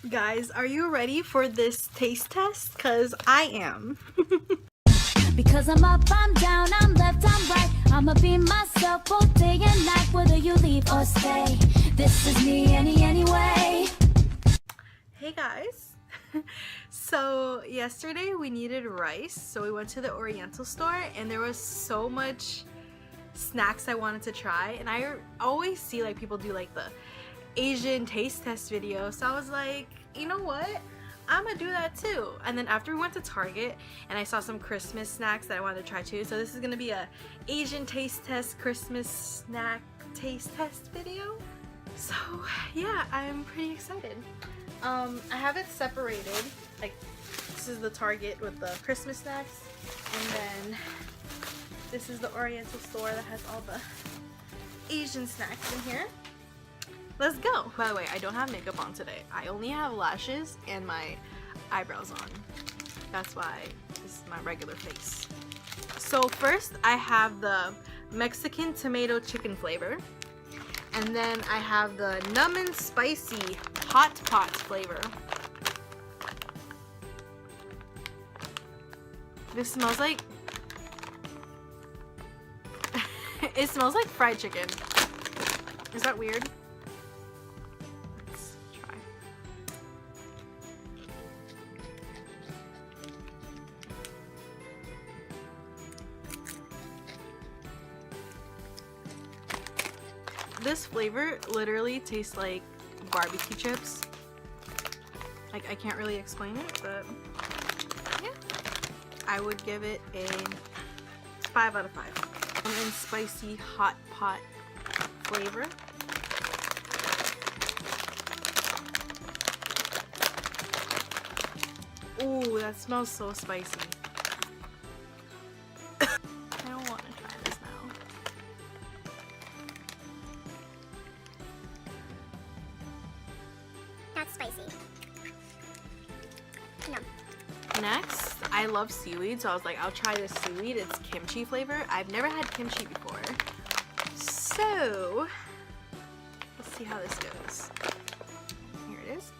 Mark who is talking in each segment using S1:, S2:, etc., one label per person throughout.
S1: Guys, are you ready for this taste test? Cause I am.
S2: Because I'm up, I'm down, I'm left, I'm right. I'ma be myself both day and night, whether you leave or stay. This is me anyway.
S1: Hey guys. So yesterday we needed rice, so we went to the Oriental store and there was so much snacks I wanted to try, and I always see like people do like the Asian taste test video, so I was like, you know what, I'm gonna do that too. And then after we went to Target and I saw some Christmas snacks that I wanted to try too, so this is gonna be a Asian taste test Christmas snack taste test video. So yeah, I'm pretty excited. I have it separated, like this is the Target with the Christmas snacks, and then this is the Oriental store that has all the Asian snacks in here. Let's go! By the way, I don't have makeup on today. I only have lashes and my eyebrows on. That's why this is my regular face. So first I have the Mexican tomato chicken flavor. And then I have the numb and spicy hot pot flavor. This smells like... it smells like fried chicken. Is that weird? Let's try. This flavor literally tastes like barbecue chips. Like, I can't really explain it, but yeah. I would give it a 5 out of 5. And spicy hot pot flavor. Ooh, that smells so spicy. I don't want to try this now.
S3: That's spicy. No.
S1: Next, I love seaweed, so I was like, I'll try this seaweed. It's kimchi flavor. I've never had kimchi before. So, let's see how this goes. Here it is.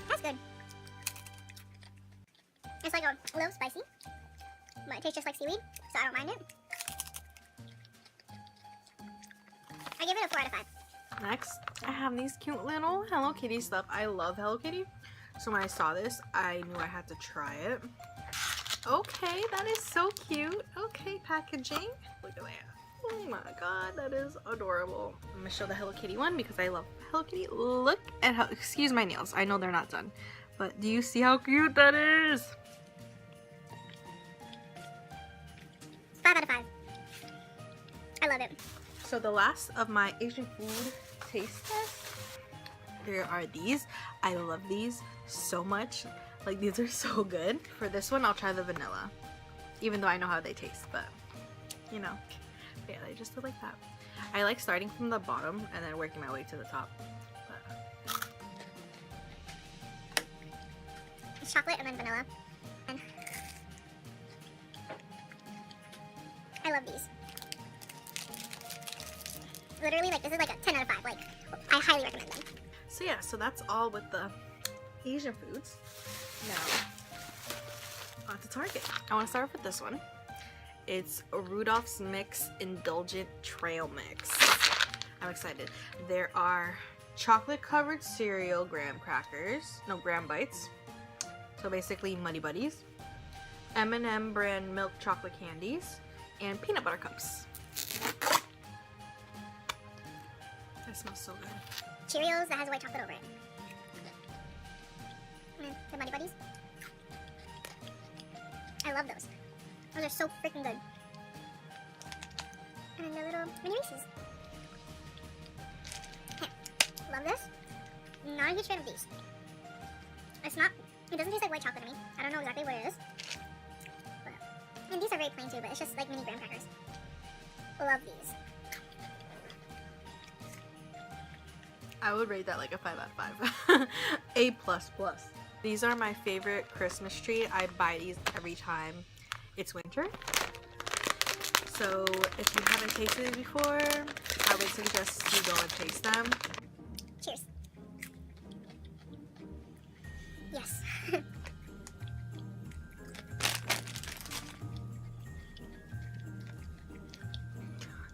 S3: That's good. It's like a little spicy, but it tastes just like seaweed, so I don't mind it. I give it a 4 out of 5.
S1: Next, I have these cute little Hello Kitty stuff. I love Hello Kitty, so when I saw this, I knew I had to try it. Okay, that is so cute. Okay, packaging. Look at that. Oh my god, that is adorable. I'm gonna show the Hello Kitty one because I love Hello Kitty. Look at how, excuse my nails, I know they're not done, but do you see how cute that is?
S3: 5 out of 5. I love it.
S1: So the last of my Asian food taste tests, there are these. I love these so much. Like, these are so good. For this one, I'll try the vanilla, even though I know how they taste, but you know, yeah, they just look like that. I like starting from the bottom and then working my way to the top. But
S3: It's chocolate and then vanilla. And I love these. Literally, like, this is like a 10 out of 5. Like, I highly recommend them.
S1: so yeah, so that's all with the Asian foods. Now, on to Target. I want to start off with this one. It's Rudolph's Mix Indulgent Trail Mix. I'm excited. There are chocolate covered cereal graham bites. So basically Muddy Buddies, M&M brand milk chocolate candies, and peanut butter cups. That smells so good.
S3: Cheerios that has white chocolate over it. And then the Muddy Buddies. I love those. Those are so freaking good. And then the little mini Reese's. Yeah. Love this. Not a huge fan of these. It doesn't taste like white chocolate to me. I don't know exactly what it is. But, and these are very plain too, but it's just like mini graham crackers. Love these.
S1: I would rate that like a 5 out of 5. A++. These are my favorite Christmas tree. I buy these every time it's winter. So if you haven't tasted it before, I would suggest you go and taste them.
S3: Cheers. Yes.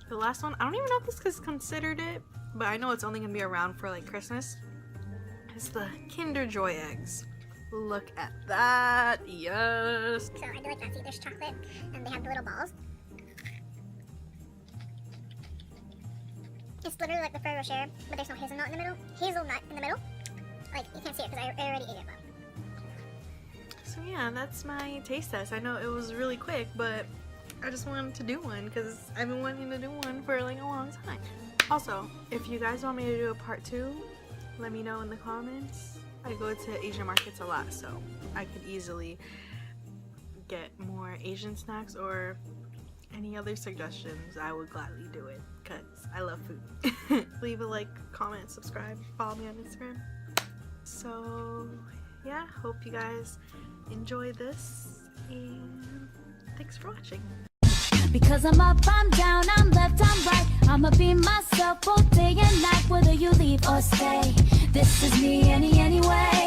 S1: The last one, I don't even know if this is considered it, but I know it's only gonna be around for like Christmas. It's the Kinder Joy eggs. Look at that. Yes.
S3: So I do like that. See, there's chocolate, and they have the little balls. It's literally like the Ferrero Rocher, but there's no hazelnut in the middle. Hazelnut in the middle. Like, you can't see it because I already ate it, but...
S1: So yeah, that's my taste test. I know it was really quick, but I just wanted to do one because I've been wanting to do one for like a long time. Also, if you guys want me to do a part 2, let me know in the comments. I go to Asian markets a lot, so I could easily get more Asian snacks or any other suggestions. I would gladly do it because I love food. Leave a like, comment, subscribe, follow me on Instagram. So yeah, hope you guys enjoy this, and thanks for watching.
S2: Because I'm up, I'm down, I'm left, I'm right. I'ma be myself both day and night, whether you leave or stay. This is me anyway.